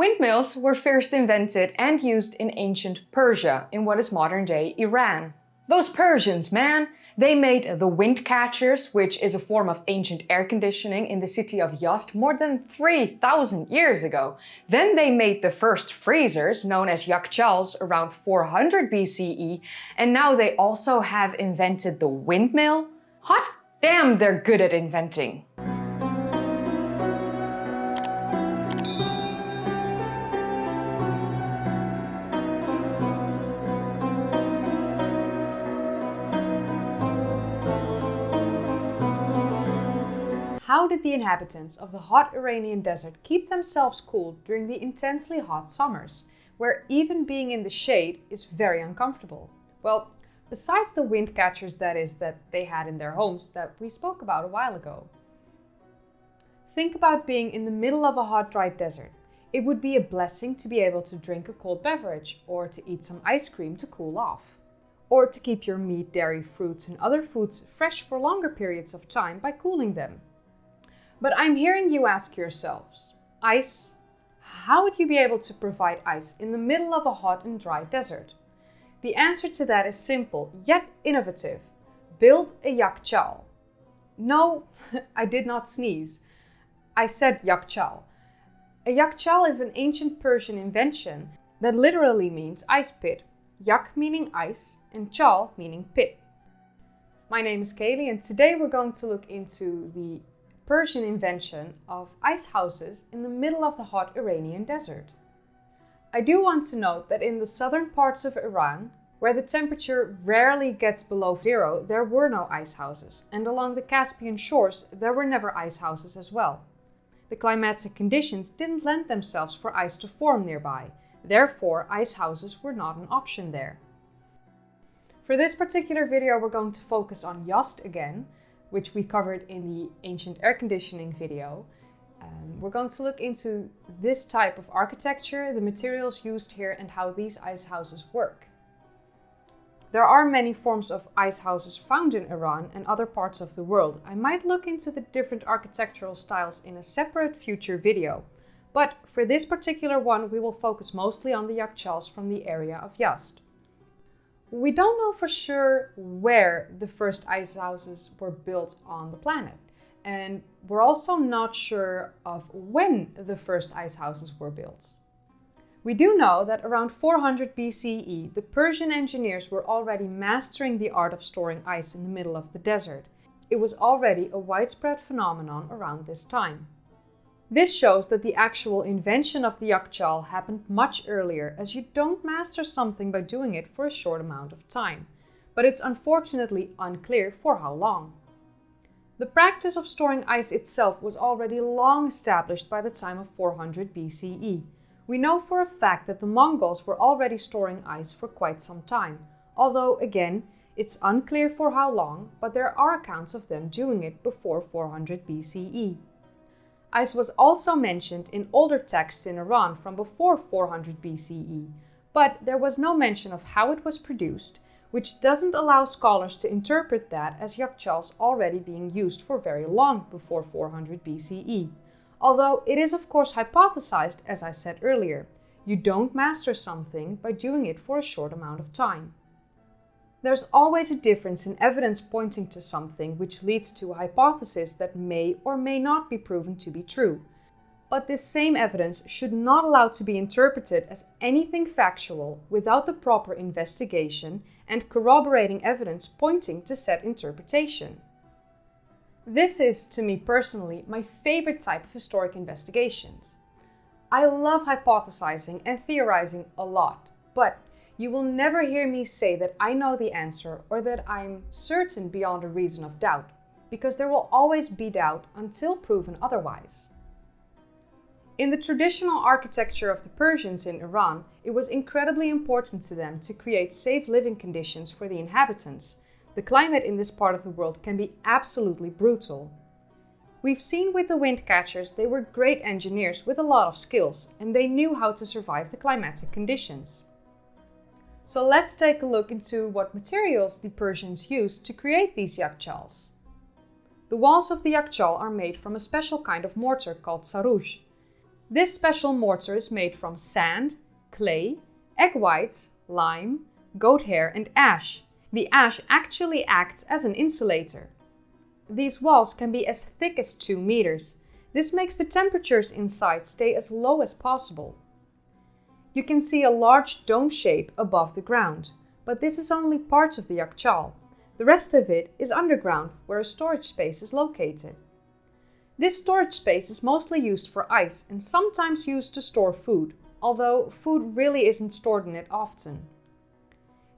Windmills were first invented and used in ancient Persia, in what is modern-day Iran. Those Persians, man! They made the Windcatchers, which is a form of ancient air conditioning in the city of Yazd more than 3,000 years ago. Then they made the first freezers, known as Yakhchals, around 400 BCE, and now they also have invented the windmill? Hot damn, they're good at inventing! How did the inhabitants of the hot Iranian desert keep themselves cool during the intensely hot summers, where even being in the shade is very uncomfortable? Well, besides the wind catchers that they had in their homes that we spoke about a while ago. Think about being in the middle of a hot, dry desert. It would be a blessing to be able to drink a cold beverage, or to eat some ice cream to cool off, or to keep your meat, dairy, fruits and other foods fresh for longer periods of time by cooling them. But I'm hearing you ask yourselves, ice? How would you be able to provide ice in the middle of a hot and dry desert? The answer to that is simple, yet innovative. Build a Yakhchal. No, I did not sneeze. I said Yakhchal. A Yakhchal is an ancient Persian invention that literally means ice pit. Yak meaning ice and chal meaning pit. My name is Kaylee and today we're going to look into the Persian invention of ice houses in the middle of the hot Iranian desert. I do want to note that in the southern parts of Iran, where the temperature rarely gets below zero, there were no ice houses, and along the Caspian shores there were never ice houses as well. The climatic conditions didn't lend themselves for ice to form nearby, therefore ice houses were not an option there. For this particular video we're going to focus on Yazd again, which we covered in the ancient air conditioning video. We're going to look into this type of architecture, the materials used here, and how these ice houses work. There are many forms of ice houses found in Iran and other parts of the world. I might look into the different architectural styles in a separate future video, but for this particular one we will focus mostly on the Yakhchals from the area of Yazd. We don't know for sure where the first ice houses were built on the planet, and we're also not sure of when the first ice houses were built. We do know that around 400 BCE, the Persian engineers were already mastering the art of storing ice in the middle of the desert. It was already a widespread phenomenon around this time. This shows that the actual invention of the Yakhchal happened much earlier, as you don't master something by doing it for a short amount of time, but it's unfortunately unclear for how long. The practice of storing ice itself was already long established by the time of 400 BCE. We know for a fact that the Mongols were already storing ice for quite some time, although again, it's unclear for how long, but there are accounts of them doing it before 400 BCE. Ice was also mentioned in older texts in Iran from before 400 BCE, but there was no mention of how it was produced, which doesn't allow scholars to interpret that as Yakhchals already being used for very long before 400 BCE. Although it is of course hypothesized, as I said earlier, you don't master something by doing it for a short amount of time. There's always a difference in evidence pointing to something which leads to a hypothesis that may or may not be proven to be true. But this same evidence should not allow to be interpreted as anything factual without the proper investigation and corroborating evidence pointing to said interpretation. This is, to me personally, my favorite type of historic investigations. I love hypothesizing and theorizing a lot, but you will never hear me say that I know the answer or that I'm certain beyond a reason of doubt, because there will always be doubt until proven otherwise. In the traditional architecture of the Persians in Iran, it was incredibly important to them to create safe living conditions for the inhabitants. The climate in this part of the world can be absolutely brutal. We've seen with the Windcatchers they were great engineers with a lot of skills, and they knew how to survive the climatic conditions. So let's take a look into what materials the Persians used to create these Yakhchals. The walls of the Yakhchal are made from a special kind of mortar called sarouj. This special mortar is made from sand, clay, egg whites, lime, goat hair and ash. The ash actually acts as an insulator. These walls can be as thick as 2 meters. This makes the temperatures inside stay as low as possible. You can see a large dome shape above the ground, but this is only part of the Yakhchal. The rest of it is underground, where a storage space is located. This storage space is mostly used for ice and sometimes used to store food, although food really isn't stored in it often.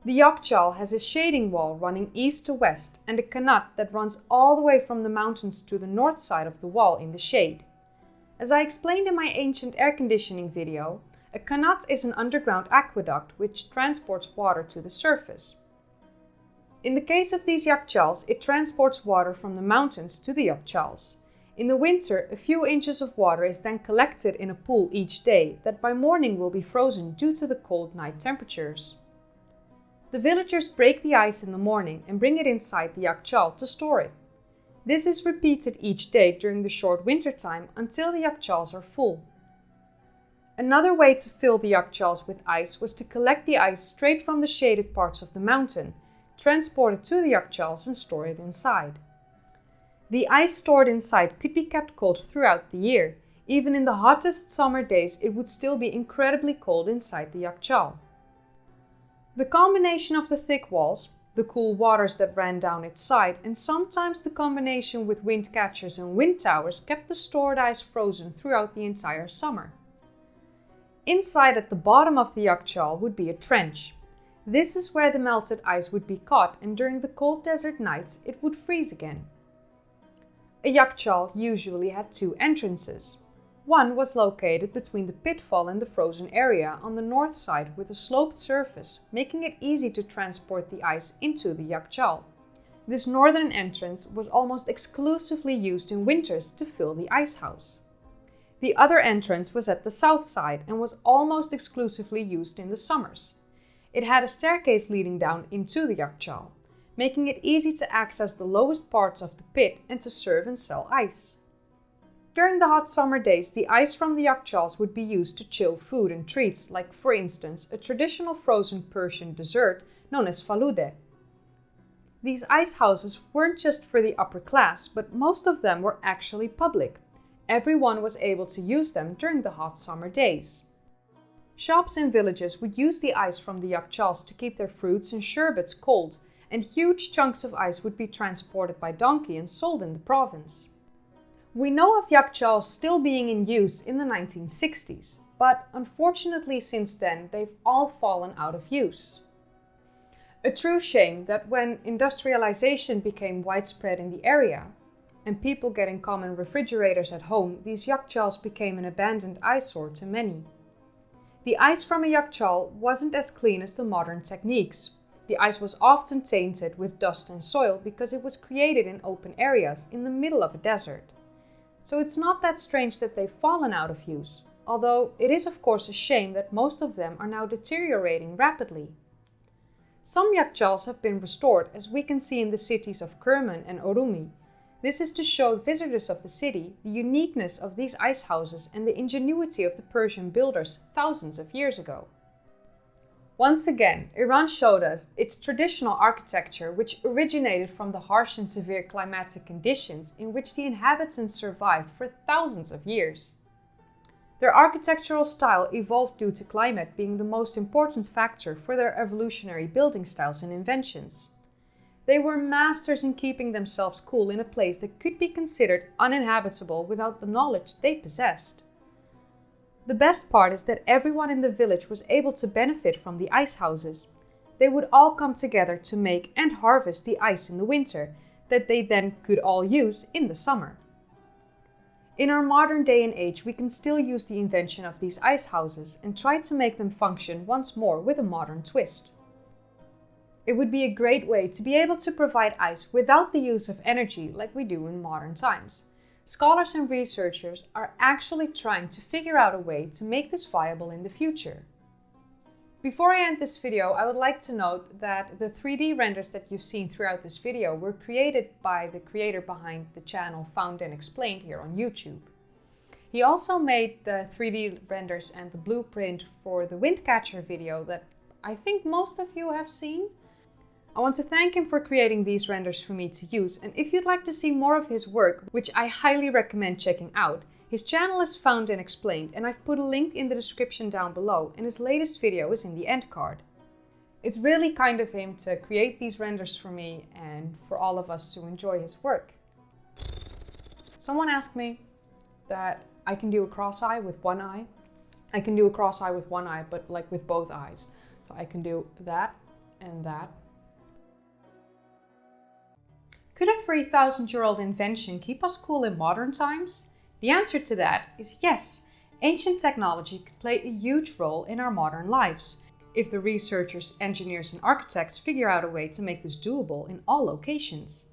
The Yakhchal has a shading wall running east to west and a kanat that runs all the way from the mountains to the north side of the wall in the shade. As I explained in my ancient air conditioning video, a kanat is an underground aqueduct which transports water to the surface. In the case of these Yakhchals, it transports water from the mountains to the Yakhchals. In the winter, a few inches of water is then collected in a pool each day that by morning will be frozen due to the cold night temperatures. The villagers break the ice in the morning and bring it inside the Yakhchal to store it. This is repeated each day during the short winter time until the Yakhchals are full. Another way to fill the Yakhchals with ice was to collect the ice straight from the shaded parts of the mountain, transport it to the Yakhchals and store it inside. The ice stored inside could be kept cold throughout the year. Even in the hottest summer days, it would still be incredibly cold inside the Yakhchal. The combination of the thick walls, the cool waters that ran down its side, and sometimes the combination with windcatchers and wind towers kept the stored ice frozen throughout the entire summer. Inside at the bottom of the Yakhchal would be a trench. This is where the melted ice would be caught, and during the cold desert nights it would freeze again. A Yakhchal usually had 2 entrances. One was located between the pitfall and the frozen area on the north side with a sloped surface, making it easy to transport the ice into the Yakhchal. This northern entrance was almost exclusively used in winters to fill the ice house. The other entrance was at the south side and was almost exclusively used in the summers. It had a staircase leading down into the Yakhchal, making it easy to access the lowest parts of the pit and to serve and sell ice. During the hot summer days, the ice from the Yakhchals would be used to chill food and treats, like for instance a traditional frozen Persian dessert known as falude. These ice houses weren't just for the upper class, but most of them were actually public. Everyone was able to use them during the hot summer days. Shops in villages would use the ice from the Yakhchals to keep their fruits and sherbets cold, and huge chunks of ice would be transported by donkey and sold in the province. We know of Yakhchals still being in use in the 1960s, but unfortunately since then they've all fallen out of use. A true shame that when industrialization became widespread in the area, and people getting common refrigerators at home, these Yakhchals became an abandoned eyesore to many. The ice from a Yakhchal wasn't as clean as the modern techniques. The ice was often tainted with dust and soil because it was created in open areas in the middle of a desert. So it's not that strange that they've fallen out of use, although it is of course a shame that most of them are now deteriorating rapidly. Some Yakhchals have been restored, as we can see in the cities of Kerman and Orumi. This is to show visitors of the city the uniqueness of these ice houses and the ingenuity of the Persian builders thousands of years ago. Once again, Iran showed us its traditional architecture, which originated from the harsh and severe climatic conditions in which the inhabitants survived for thousands of years. Their architectural style evolved due to climate being the most important factor for their evolutionary building styles and inventions. They were masters in keeping themselves cool in a place that could be considered uninhabitable without the knowledge they possessed. The best part is that everyone in the village was able to benefit from the ice houses. They would all come together to make and harvest the ice in the winter that they then could all use in the summer. In our modern day and age, we can still use the invention of these ice houses and try to make them function once more with a modern twist. It would be a great way to be able to provide ice without the use of energy like we do in modern times. Scholars and researchers are actually trying to figure out a way to make this viable in the future. Before I end this video, I would like to note that the 3D renders that you've seen throughout this video were created by the creator behind the channel Found and Explained here on YouTube. He also made the 3D renders and the blueprint for the Windcatcher video that I think most of you have seen. I want to thank him for creating these renders for me to use, and if you'd like to see more of his work, which I highly recommend checking out, his channel is Found and Explained, and I've put a link in the description down below, and his latest video is in the end card. It's really kind of him to create these renders for me and for all of us to enjoy his work. Someone asked me that I can do a cross eye with one eye. I can do a cross eye with one eye, but like with both eyes. So I can do that and that. Could a 3,000-year-old invention keep us cool in modern times? The answer to that is yes. Ancient technology could play a huge role in our modern lives, if the researchers, engineers and architects figure out a way to make this doable in all locations.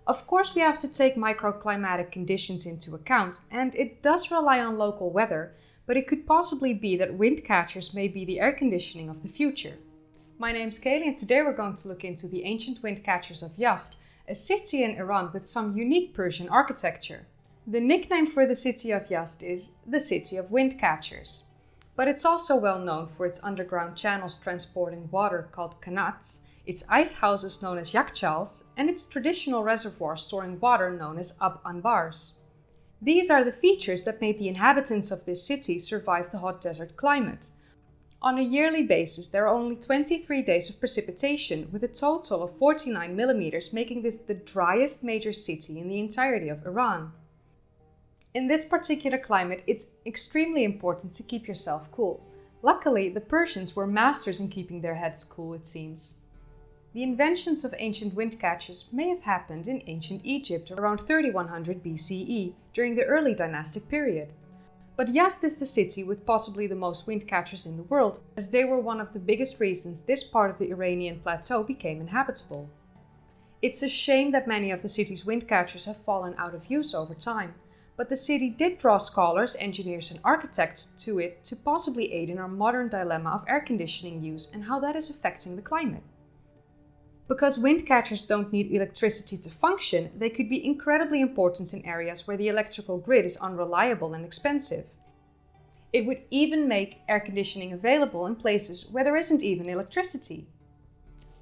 Of course, we have to take microclimatic conditions into account, and it does rely on local weather, but it could possibly be that Windcatchers may be the air conditioning of the future. My name's Kaylee, and today we're going to look into the ancient Windcatchers of Yazd, a city in Iran with some unique Persian architecture. The nickname for the city of Yazd is the City of Windcatchers. But it's also well known for its underground channels transporting water called kanats, its ice houses known as Yakhchals, and its traditional reservoir storing water known as anbars. These are the features that made the inhabitants of this city survive the hot desert climate. On a yearly basis, there are only 23 days of precipitation, with a total of 49 millimeters, making this the driest major city in the entirety of Iran. In this particular climate, it's extremely important to keep yourself cool. Luckily, the Persians were masters in keeping their heads cool, it seems. The inventions of ancient windcatchers may have happened in ancient Egypt around 3100 BCE, during the early dynastic period. But Yazd is the city with possibly the most windcatchers in the world, as they were one of the biggest reasons this part of the Iranian plateau became inhabitable. It's a shame that many of the city's windcatchers have fallen out of use over time, but the city did draw scholars, engineers and architects to it to possibly aid in our modern dilemma of air conditioning use and how that is affecting the climate. Because windcatchers don't need electricity to function, they could be incredibly important in areas where the electrical grid is unreliable and expensive. It would even make air conditioning available in places where there isn't even electricity.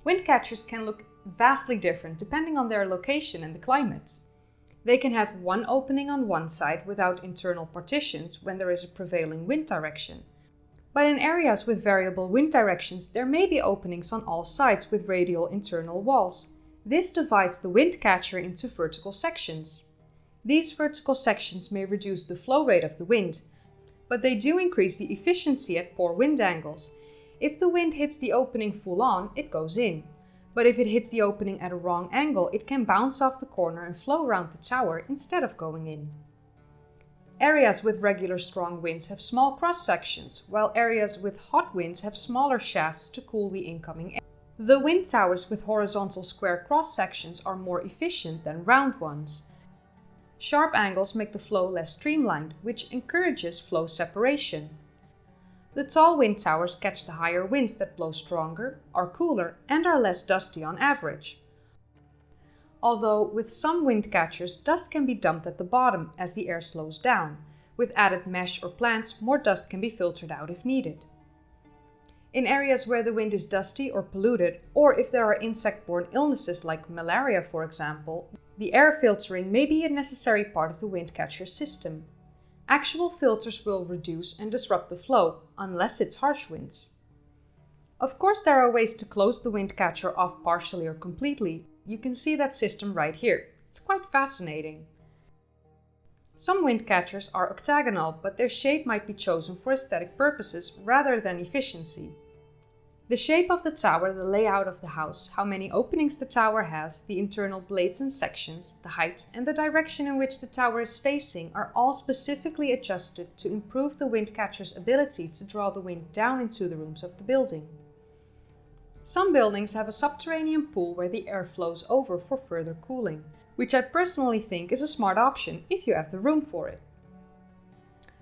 Windcatchers can look vastly different depending on their location and the climate. They can have one opening on one side without internal partitions when there is a prevailing wind direction. But in areas with variable wind directions, there may be openings on all sides with radial internal walls. This divides the windcatcher into vertical sections. These vertical sections may reduce the flow rate of the wind, but they do increase the efficiency at poor wind angles. If the wind hits the opening full on, it goes in. But if it hits the opening at a wrong angle, it can bounce off the corner and flow around the tower instead of going in. Areas with regular strong winds have small cross-sections, while areas with hot winds have smaller shafts to cool the incoming air. The wind towers with horizontal square cross-sections are more efficient than round ones. Sharp angles make the flow less streamlined, which encourages flow separation. The tall wind towers catch the higher winds that blow stronger, are cooler, and are less dusty on average. Although with some windcatchers, dust can be dumped at the bottom as the air slows down. With added mesh or plants, more dust can be filtered out if needed. In areas where the wind is dusty or polluted, or if there are insect-borne illnesses like malaria, for example, the air filtering may be a necessary part of the windcatcher system. Actual filters will reduce and disrupt the flow, unless it's harsh winds. Of course, there are ways to close the windcatcher off partially or completely. You can see that system right here. It's quite fascinating. Some windcatchers are octagonal, but their shape might be chosen for aesthetic purposes rather than efficiency. The shape of the tower, the layout of the house, how many openings the tower has, the internal blades and sections, the height, and the direction in which the tower is facing are all specifically adjusted to improve the windcatcher's ability to draw the wind down into the rooms of the building. Some buildings have a subterranean pool where the air flows over for further cooling, which I personally think is a smart option if you have the room for it.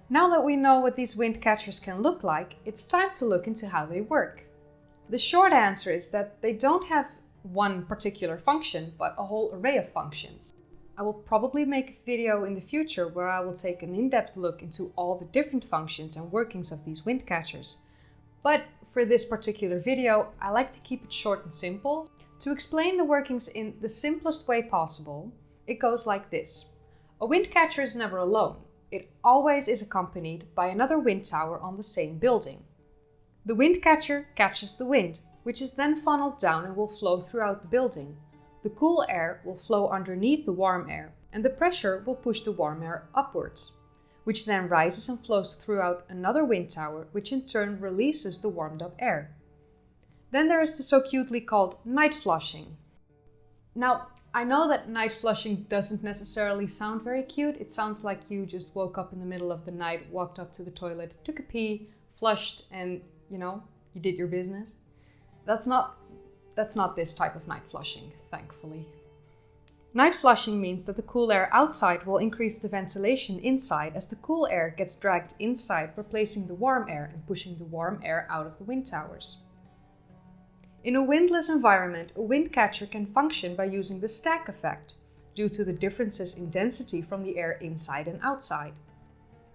Now that we know what these windcatchers can look like, it's time to look into how they work. The short answer is that they don't have one particular function, but a whole array of functions. I will probably make a video in the future where I will take an in-depth look into all the different functions and workings of these wind catchers. But for this particular video, I like to keep it short and simple. To explain the workings in the simplest way possible, it goes like this. A wind catcher is never alone. It always is accompanied by another wind tower on the same building. The wind catcher catches the wind, which is then funneled down and will flow throughout the building. The cool air will flow underneath the warm air, and the pressure will push the warm air upwards, which then rises and flows throughout another wind tower, which in turn releases the warmed up air. Then there is the so cutely called night flushing. Now, I know that night flushing doesn't necessarily sound very cute. It sounds like you just woke up in the middle of the night, walked up to the toilet, took a pee, flushed, and you did your business. That's not this type of night flushing, thankfully. Night flushing means that the cool air outside will increase the ventilation inside as the cool air gets dragged inside, replacing the warm air and pushing the warm air out of the wind towers. In a windless environment, a wind catcher can function by using the stack effect, due to the differences in density from the air inside and outside.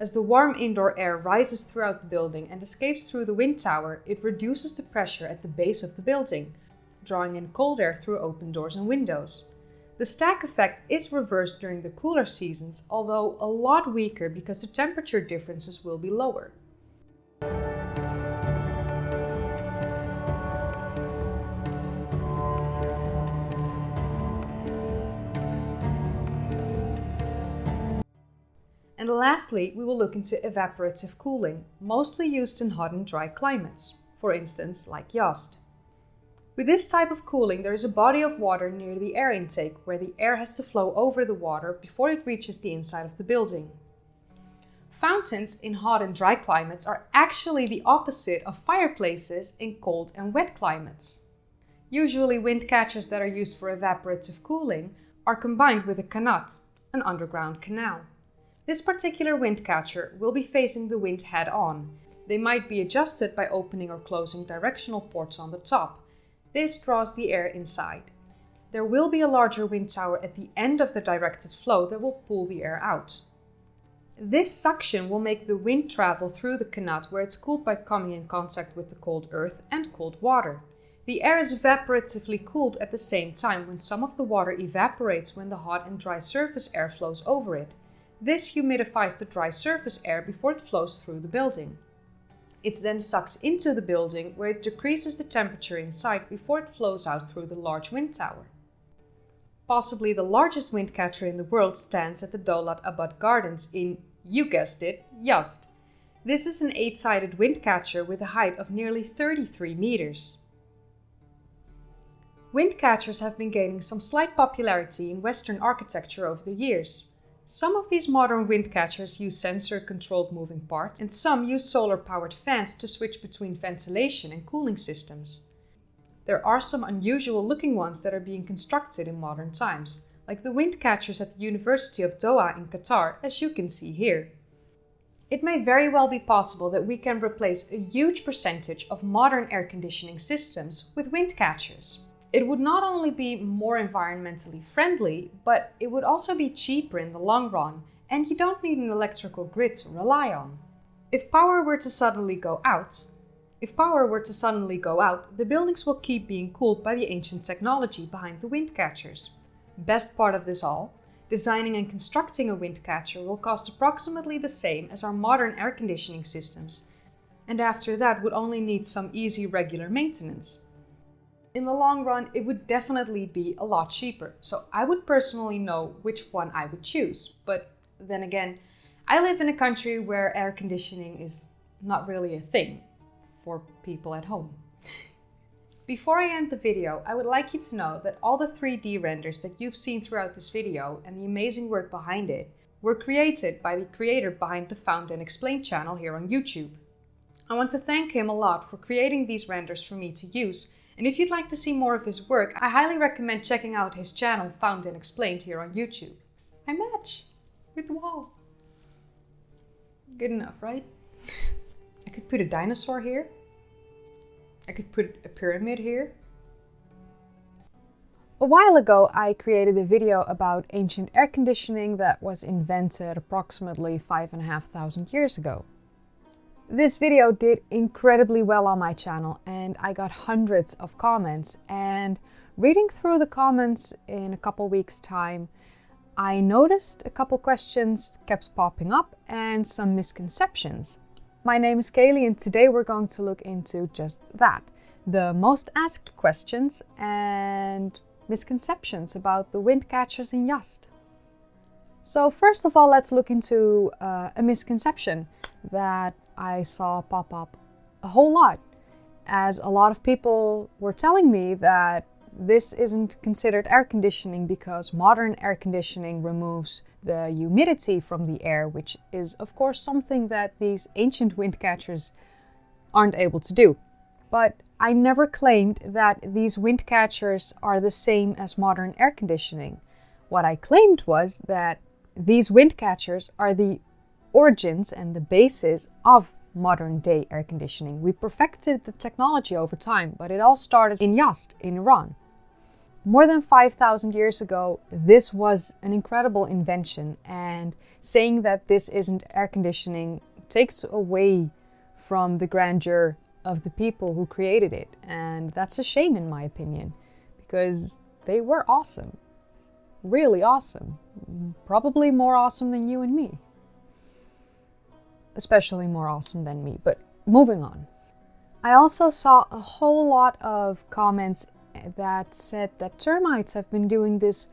As the warm indoor air rises throughout the building and escapes through the wind tower, it reduces the pressure at the base of the building, drawing in cold air through open doors and windows. The stack effect is reversed during the cooler seasons, although a lot weaker because the temperature differences will be lower. And lastly, we will look into evaporative cooling, mostly used in hot and dry climates, for instance, like Yakhchals. With this type of cooling, there is a body of water near the air intake, where the air has to flow over the water before it reaches the inside of the building. Fountains in hot and dry climates are actually the opposite of fireplaces in cold and wet climates. Usually, wind catchers that are used for evaporative cooling are combined with a kanat, an underground canal. This particular wind catcher will be facing the wind head on. They might be adjusted by opening or closing directional ports on the top. This draws the air inside. There will be a larger wind tower at the end of the directed flow that will pull the air out. This suction will make the wind travel through the kanat, where it's cooled by coming in contact with the cold earth and cold water. The air is evaporatively cooled at the same time when some of the water evaporates when the hot and dry surface air flows over it. This humidifies the dry surface air before it flows through the building. It's then sucked into the building, where it decreases the temperature inside before it flows out through the large wind tower. Possibly the largest wind catcher in the world stands at the Daulat Abad Gardens in, you guessed it, Yazd. This is an 8-sided wind catcher with a height of nearly 33 meters. Wind catchers have been gaining some slight popularity in Western architecture over the years. Some of these modern wind catchers use sensor-controlled moving parts, and some use solar-powered fans to switch between ventilation and cooling systems. There are some unusual-looking ones that are being constructed in modern times, like the wind catchers at the University of Doha in Qatar, as you can see here. It may very well be possible that we can replace a huge percentage of modern air conditioning systems with wind catchers. It would not only be more environmentally friendly, but it would also be cheaper in the long run, and you don't need an electrical grid to rely on. If power were to suddenly go out, the buildings will keep being cooled by the ancient technology behind the wind catchers. Best part of this all, designing and constructing a wind catcher will cost approximately the same as our modern air conditioning systems, and after that would only need some easy regular maintenance. In the long run, it would definitely be a lot cheaper, so I would personally know which one I would choose. But then again, I live in a country where air conditioning is not really a thing for people at home. Before I end the video, I would like you to know that all the 3D renders that you've seen throughout this video and the amazing work behind it were created by the creator behind the Found and Explained channel here on YouTube. I want to thank him a lot for creating these renders for me to use. And if you'd like to see more of his work, I highly recommend checking out his channel Found and Explained here on YouTube. I match with the wall. Good enough, right? I could put a dinosaur here. I could put a pyramid here. A while ago, I created a video about ancient air conditioning that was invented approximately 5,500 years ago. This video did incredibly well on my channel and I got hundreds of comments, and reading through the comments in a couple weeks' time, I noticed a couple questions kept popping up and some misconceptions. My name is Kaylee and today we're going to look into just that. The most asked questions and misconceptions about the Windcatchers in Yust. So first of all, let's look into a misconception that I saw pop up a whole lot, as a lot of people were telling me that this isn't considered air conditioning because modern air conditioning removes the humidity from the air, which is of course something that these ancient Windcatchers aren't able to do. But I never claimed that these Windcatchers are the same as modern air conditioning. What I claimed was that these Windcatchers are the origins and the basis of modern day air conditioning. We perfected the technology over time, but it all started in Yust, in Iran. More than 5,000 years ago, this was an incredible invention, and saying that this isn't air conditioning takes away from the grandeur of the people who created it, and that's a shame in my opinion, because they were awesome. Really awesome. Probably more awesome than you and me. Especially more awesome than me, but moving on. I also saw a whole lot of comments that said that termites have been doing this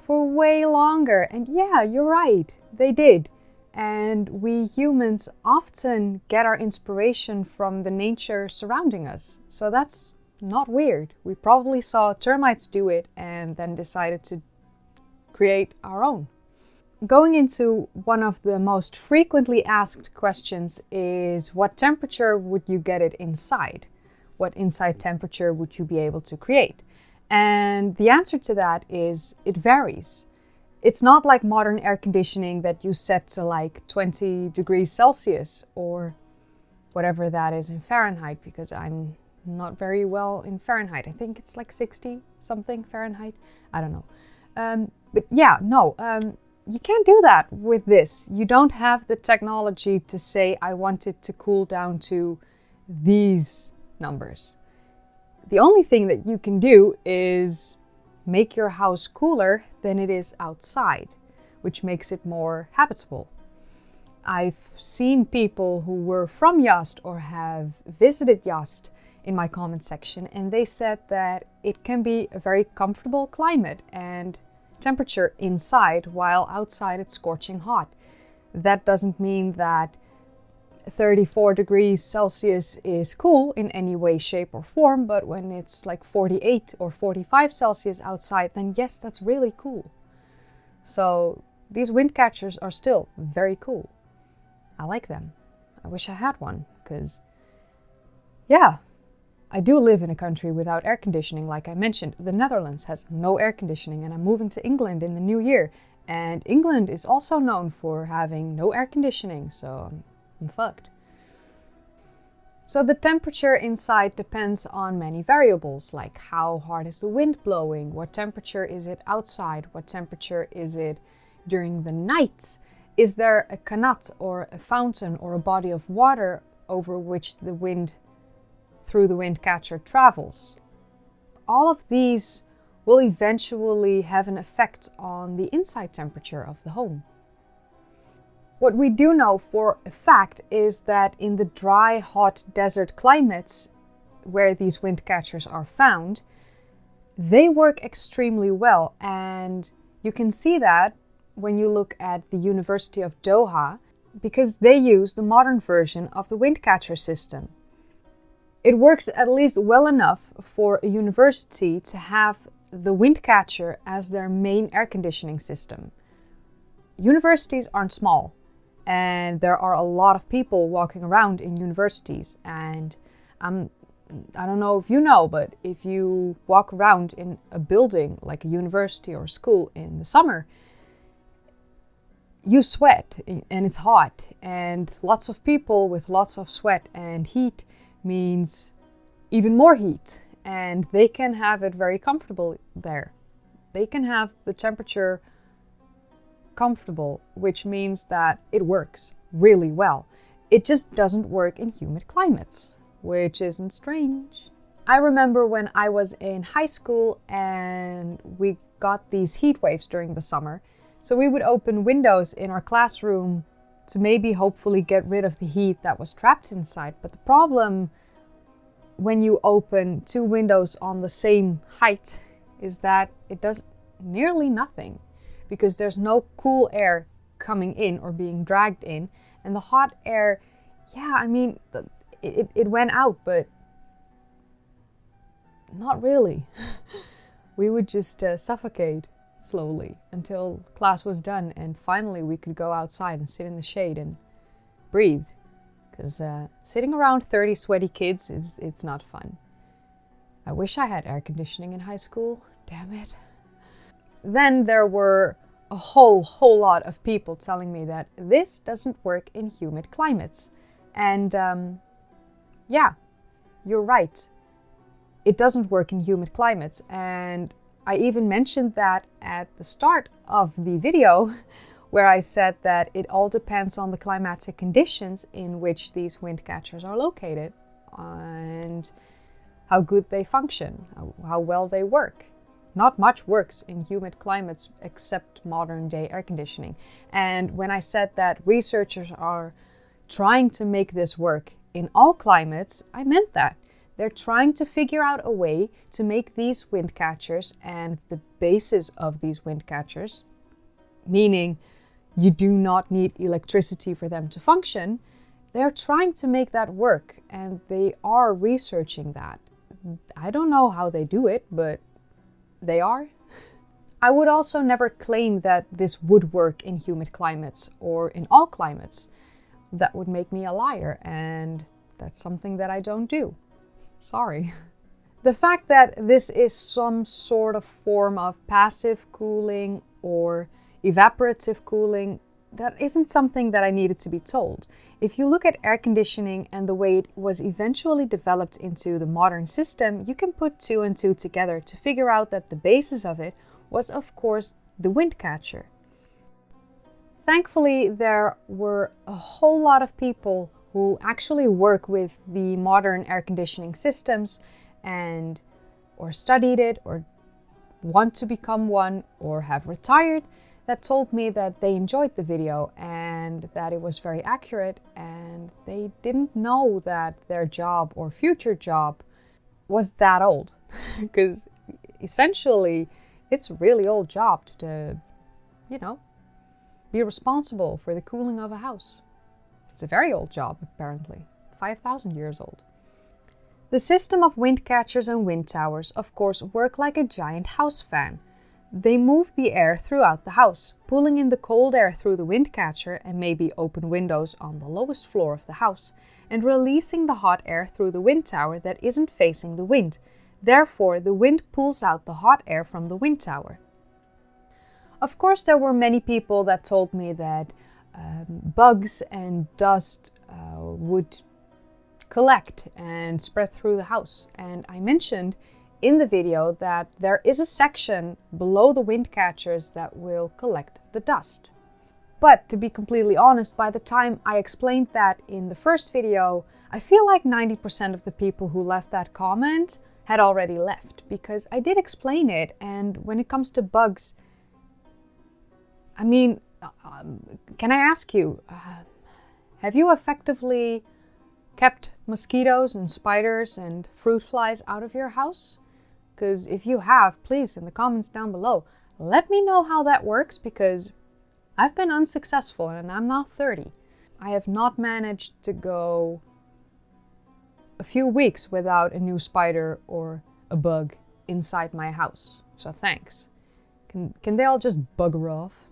for way longer, and yeah, you're right, they did. And we humans often get our inspiration from the nature surrounding us. So that's not weird. We probably saw termites do it and then decided to create our own. Going into one of the most frequently asked questions is, what temperature would you get it inside? What inside temperature would you be able to create? And the answer to that is, it varies. It's not like modern air conditioning that you set to like 20 degrees Celsius or whatever that is in Fahrenheit, because I'm not very well in Fahrenheit. I think it's like 60 something Fahrenheit. I don't know. But yeah, no, you can't do that with this. You don't have the technology to say, I want it to cool down to these numbers. The only thing that you can do is make your house cooler than it is outside, which makes it more habitable. I've seen people who were from Yust or have visited Yust in my comment section, and they said that it can be a very comfortable climate and temperature inside, while outside it's scorching hot. That doesn't mean that 34 degrees Celsius is cool in any way, shape or form, but when it's like 48 or 45 Celsius outside, then yes, that's really cool. So these Windcatchers are still very cool. I like them. I wish I had one, because yeah, I do live in a country without air conditioning. Like I mentioned, the Netherlands has no air conditioning, and I'm moving to England in the new year, and England is also known for having no air conditioning, so I'm fucked. So the temperature inside depends on many variables, like how hard is the wind blowing, what temperature is it outside, what temperature is it during the night, is there a kanat or a fountain or a body of water over which the wind through the Windcatcher travels. All of these will eventually have an effect on the inside temperature of the home. What we do know for a fact is that in the dry, hot desert climates where these Windcatchers are found, they work extremely well, and you can see that when you look at the University of Doha, because they use the modern version of the Windcatcher system. It works at least well enough for a university to have the Windcatcher as their main air conditioning system. Universities aren't small, and there are a lot of people walking around in universities, and I don't know if you know, but if you walk around in a building like a university or school in the summer, you sweat and it's hot, and lots of people with lots of sweat and heat means even more heat, and they can have it very comfortable there. They can have the temperature comfortable, which means that it works really well. It just doesn't work in humid climates, which isn't strange. I remember when I was in high school and we got these heat waves during the summer. So we would open windows in our classroom to maybe hopefully get rid of the heat that was trapped inside. But the problem when you open two windows on the same height is that it does nearly nothing, because there's no cool air coming in or being dragged in. And the hot air, yeah, I mean, it went out, but not really. We would just suffocate slowly until class was done, and finally we could go outside and sit in the shade and breathe. Because sitting around 30 sweaty kids, it's not fun. I wish I had air conditioning in high school. Damn it. Then there were a whole lot of people telling me that this doesn't work in humid climates. And yeah, you're right. It doesn't work in humid climates. And I even mentioned that at the start of the video, where I said that it all depends on the climatic conditions in which these Windcatchers are located and how good they function, how well they work. Not much works in humid climates except modern day air conditioning. And when I said that researchers are trying to make this work in all climates, I meant that. They're trying to figure out a way to make these Windcatchers and the bases of these Windcatchers, meaning you do not need electricity for them to function, they're trying to make that work, and they are researching that. I don't know how they do it, but they are. I would also never claim that this would work in humid climates or in all climates. That would make me a liar, and that's something that I don't do. Sorry. The fact that this is some sort of form of passive cooling or evaporative cooling, that isn't something that I needed to be told. If you look at air conditioning and the way it was eventually developed into the modern system, you can put two and two together to figure out that the basis of it was, of course, the Windcatcher. Thankfully, there were a whole lot of people who actually work with the modern air conditioning systems and or studied it or want to become one or have retired, that told me that they enjoyed the video and that it was very accurate, and they didn't know that their job or future job was that old. Because essentially it's a really old job to, be responsible for the cooling of a house. It's a very old job, apparently, 5,000 years old. The system of Windcatchers and wind towers, of course, work like a giant house fan. They move the air throughout the house, pulling in the cold air through the Windcatcher and maybe open windows on the lowest floor of the house, and releasing the hot air through the wind tower that isn't facing the wind. Therefore, the wind pulls out the hot air from the wind tower. Of course, there were many people that told me that bugs and dust would collect and spread through the house. And I mentioned in the video that there is a section below the Windcatchers that will collect the dust. But to be completely honest, by the time I explained that in the first video, I feel like 90% of the people who left that comment had already left, because I did explain it. And when it comes to bugs, I mean, can I ask you, have you effectively kept mosquitoes and spiders and fruit flies out of your house? Because if you have, please, in the comments down below, let me know how that works, because I've been unsuccessful and I'm now 30. I have not managed to go a few weeks without a new spider or a bug inside my house. So thanks. Can they all just bugger off?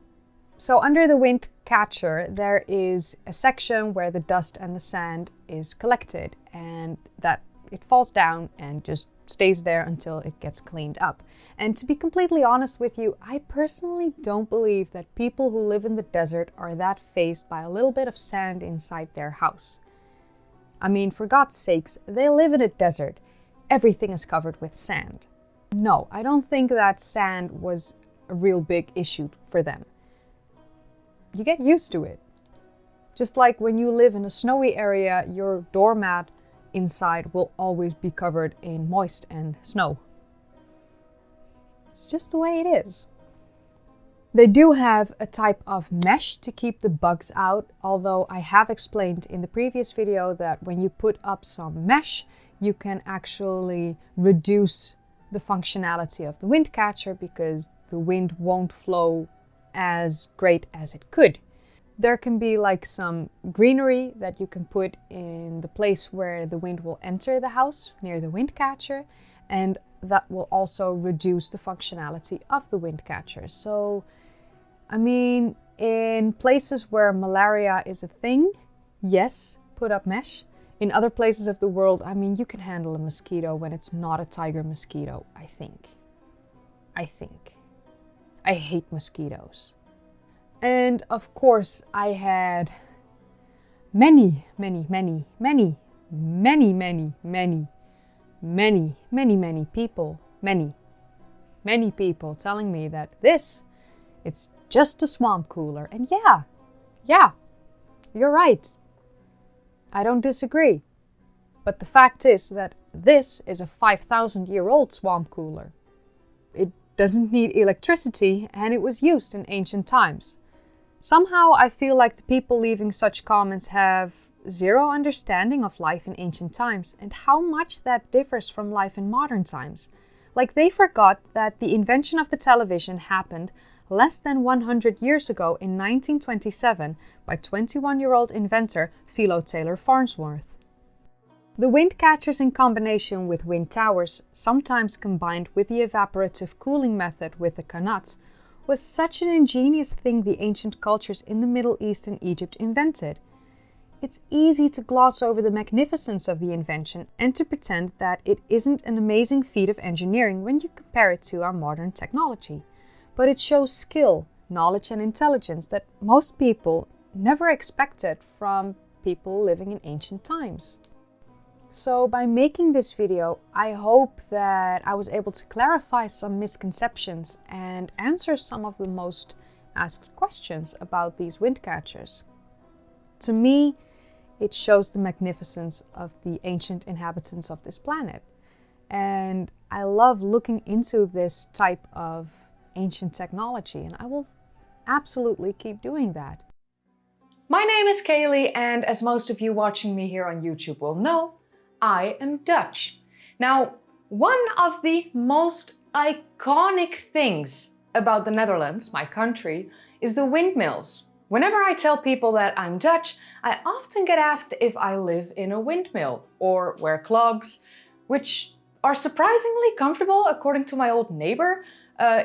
So under the Windcatcher, there is a section where the dust and the sand is collected, and that it falls down and just stays there until it gets cleaned up. And to be completely honest with you, I personally don't believe that people who live in the desert are that fazed by a little bit of sand inside their house. I mean, for God's sakes, they live in a desert. Everything is covered with sand. No, I don't think that sand was a real big issue for them. You get used to it. Just like when you live in a snowy area, your doormat inside will always be covered in moist and snow. It's just the way it is. They do have a type of mesh to keep the bugs out, although I have explained in the previous video that when you put up some mesh, you can actually reduce the functionality of the wind catcher because the wind won't flow as great as it could. There can be like some greenery that you can put in the place where the wind will enter the house near the wind catcher, and that will also reduce the functionality of the wind catcher. So, I mean, in places where malaria is a thing, yes, put up mesh. In other places of the world, I mean, you can handle a mosquito when it's not a tiger mosquito, I think. I hate mosquitoes. And of course, I had many people telling me that it's just a swamp cooler. And yeah, you're right. I don't disagree. But the fact is that this is a 5,000-year-old swamp cooler. It doesn't need electricity and it was used in ancient times. Somehow I feel like the people leaving such comments have zero understanding of life in ancient times and how much that differs from life in modern times. Like they forgot that the invention of the television happened less than 100 years ago in 1927 by 21-year-old inventor Philo Taylor Farnsworth. The Windcatchers in combination with wind towers, sometimes combined with the evaporative cooling method with the qanats, was such an ingenious thing the ancient cultures in the Middle East and Egypt invented. It's easy to gloss over the magnificence of the invention and to pretend that it isn't an amazing feat of engineering when you compare it to our modern technology. But it shows skill, knowledge and intelligence that most people never expected from people living in ancient times. So by making this video, I hope that I was able to clarify some misconceptions and answer some of the most asked questions about these windcatchers. To me, it shows the magnificence of the ancient inhabitants of this planet. And I love looking into this type of ancient technology, and I will absolutely keep doing that. My name is Kaylee, and as most of you watching me here on YouTube will know, I am Dutch. Now, one of the most iconic things about the Netherlands, my country, is the windmills. Whenever I tell people that I'm Dutch, I often get asked if I live in a windmill or wear clogs, which are surprisingly comfortable according to my old neighbor.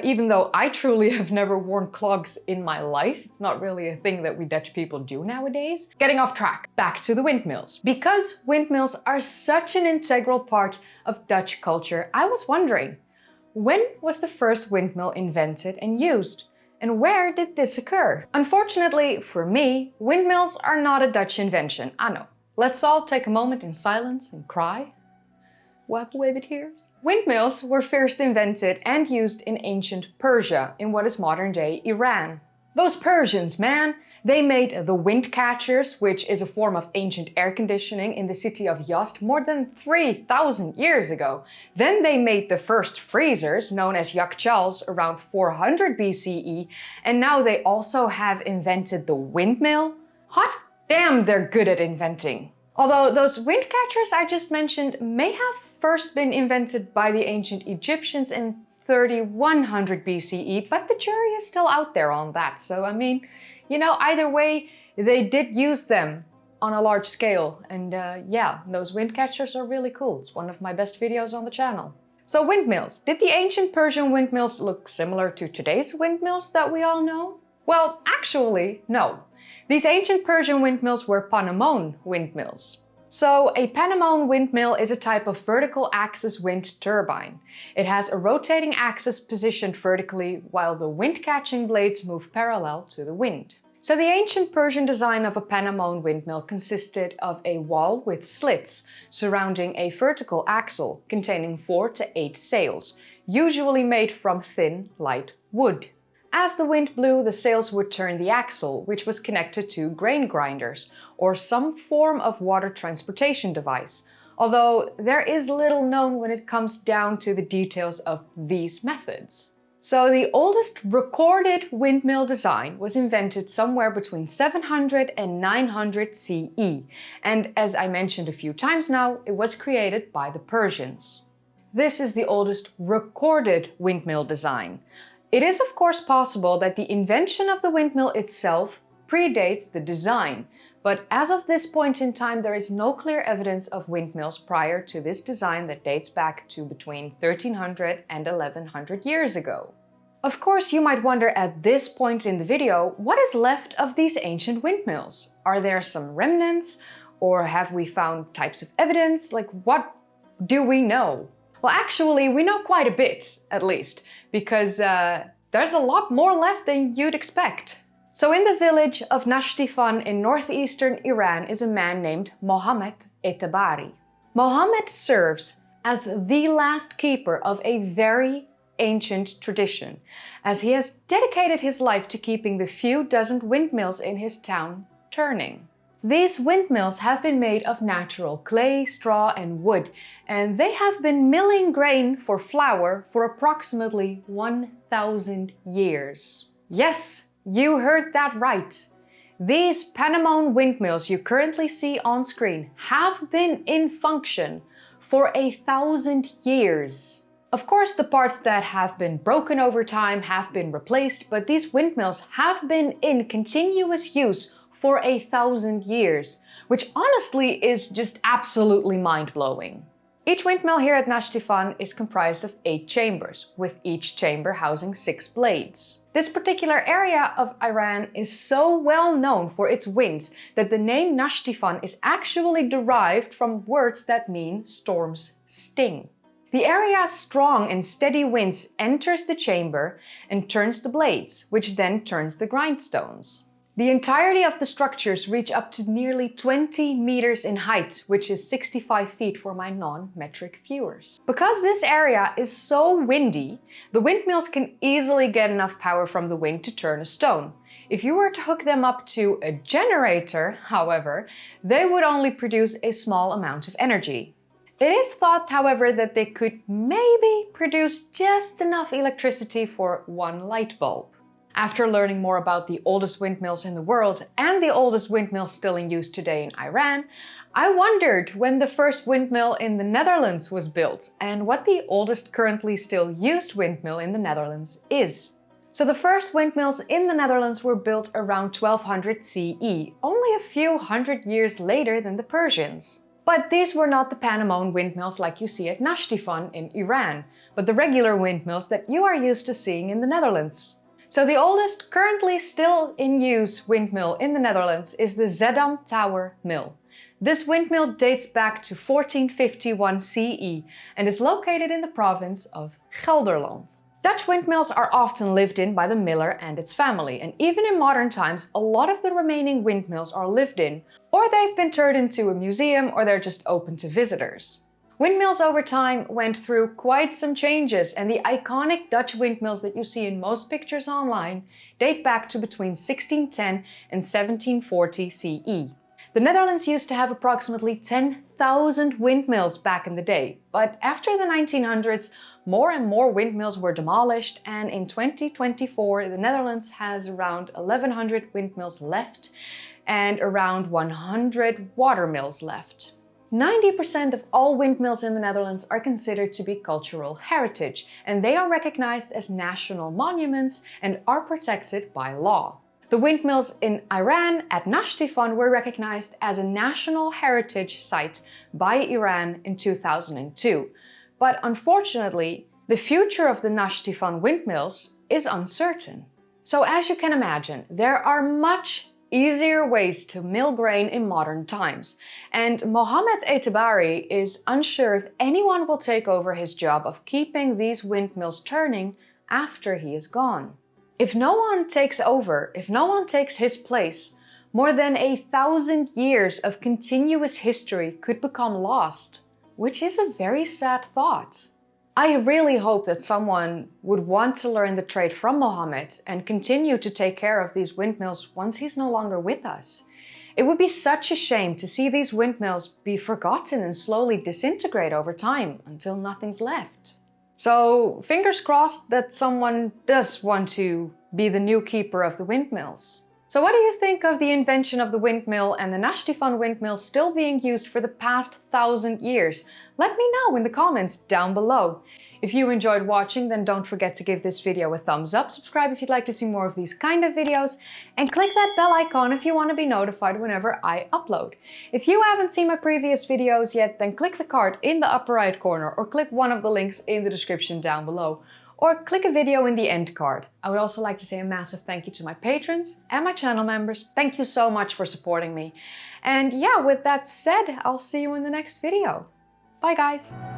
Even though I truly have never worn clogs in my life. It's not really a thing that we Dutch people do nowadays. Getting off track, back to the windmills. Because windmills are such an integral part of Dutch culture, I was wondering, when was the first windmill invented and used? And where did this occur? Unfortunately for me, windmills are not a Dutch invention. I know. Let's all take a moment in silence and cry. Wipe away the tears. Windmills were first invented and used in ancient Persia, in what is modern-day Iran. Those Persians, man! They made the Windcatchers, which is a form of ancient air conditioning in the city of Yazd more than 3,000 years ago. Then they made the first freezers, known as Yakhchals, around 400 BCE, and now they also have invented the windmill. Hot damn, they're good at inventing! Although those windcatchers I just mentioned may have first been invented by the ancient Egyptians in 3100 BCE, but the jury is still out there on that. So, I mean, you know, either way, they did use them on a large scale. And yeah, those windcatchers are really cool. It's one of my best videos on the channel. So windmills. Did the ancient Persian windmills look similar to today's windmills that we all know? Well, actually, no. These ancient Persian windmills were Panamone windmills. So a Panamone windmill is a type of vertical axis wind turbine. It has a rotating axis positioned vertically while the wind catching blades move parallel to the wind. So the ancient Persian design of a Panamone windmill consisted of a wall with slits surrounding a vertical axle containing 4 to 8 sails, usually made from thin, light wood. As the wind blew, the sails would turn the axle, which was connected to grain grinders or some form of water transportation device, although there is little known when it comes down to the details of these methods. So the oldest recorded windmill design was invented somewhere between 700 and 900 CE, and as I mentioned a few times now, it was created by the Persians. This is the oldest recorded windmill design. It is of course possible that the invention of the windmill itself predates the design, but as of this point in time there is no clear evidence of windmills prior to this design that dates back to between 1300 and 1100 years ago. Of course, you might wonder at this point in the video, what is left of these ancient windmills? Are there some remnants, or have we found types of evidence? Like, what do we know? Well, actually, we know quite a bit, at least, because there's a lot more left than you'd expect. So in the village of Nashtifan in northeastern Iran is a man named Mohammed Etabari. Mohammed serves as the last keeper of a very ancient tradition, as he has dedicated his life to keeping the few dozen windmills in his town turning. These windmills have been made of natural clay, straw and wood, and they have been milling grain for flour for approximately 1,000 years. Yes, you heard that right. These Panamone windmills you currently see on screen have been in function for 1,000 years. Of course, the parts that have been broken over time have been replaced, but these windmills have been in continuous use for 1,000 years, which honestly is just absolutely mind-blowing. Each windmill here at Nashtifan is comprised of 8 chambers, with each chamber housing 6 blades. This particular area of Iran is so well known for its winds that the name Nashtifan is actually derived from words that mean storm's sting. The area's strong and steady winds enters the chamber and turns the blades, which then turns the grindstones. The entirety of the structures reach up to nearly 20 meters in height, which is 65 feet for my non-metric viewers. Because this area is so windy, the windmills can easily get enough power from the wind to turn a stone. If you were to hook them up to a generator, however, they would only produce a small amount of energy. It is thought, however, that they could maybe produce just enough electricity for 1 light bulb. After learning more about the oldest windmills in the world and the oldest windmills still in use today in Iran, I wondered when the first windmill in the Netherlands was built and what the oldest currently still used windmill in the Netherlands is. So the first windmills in the Netherlands were built around 1200 CE, only a few hundred years later than the Persians. But these were not the Panamone windmills like you see at Nashtifan in Iran, but the regular windmills that you are used to seeing in the Netherlands. So the oldest currently still in use windmill in the Netherlands is the Zeddam Tower Mill. This windmill dates back to 1451 CE and is located in the province of Gelderland. Dutch windmills are often lived in by the miller and its family, and even in modern times a lot of the remaining windmills are lived in, or they've been turned into a museum, or they're just open to visitors. Windmills over time went through quite some changes, and the iconic Dutch windmills that you see in most pictures online date back to between 1610 and 1740 CE. The Netherlands used to have approximately 10,000 windmills back in the day, but after the 1900s, more and more windmills were demolished, and in 2024 the Netherlands has around 1,100 windmills left and around 100 watermills left. 90% of all windmills in the Netherlands are considered to be cultural heritage, and they are recognized as national monuments and are protected by law. The windmills in Iran at Nashtifan were recognized as a national heritage site by Iran in 2002. But unfortunately, the future of the Nashtifan windmills is uncertain. So as you can imagine, there are much easier ways to mill grain in modern times, and Mohammed Etabari is unsure if anyone will take over his job of keeping these windmills turning after he is gone. If no one takes over, if no one takes his place, more than 1,000 years of continuous history could become lost, which is a very sad thought. I really hope that someone would want to learn the trade from Mohammed and continue to take care of these windmills once he's no longer with us. It would be such a shame to see these windmills be forgotten and slowly disintegrate over time until nothing's left. So fingers crossed that someone does want to be the new keeper of the windmills. So what do you think of the invention of the windmill and the Nashtifan windmill still being used for the past 1,000 years? Let me know in the comments down below. If you enjoyed watching, then don't forget to give this video a thumbs up, subscribe if you'd like to see more of these kind of videos, and click that bell icon if you want to be notified whenever I upload. If you haven't seen my previous videos yet, then click the card in the upper right corner or click one of the links in the description down below. Or click a video in the end card. I would also like to say a massive thank you to my patrons and my channel members. Thank you so much for supporting me. And yeah, with that said, I'll see you in the next video. Bye guys!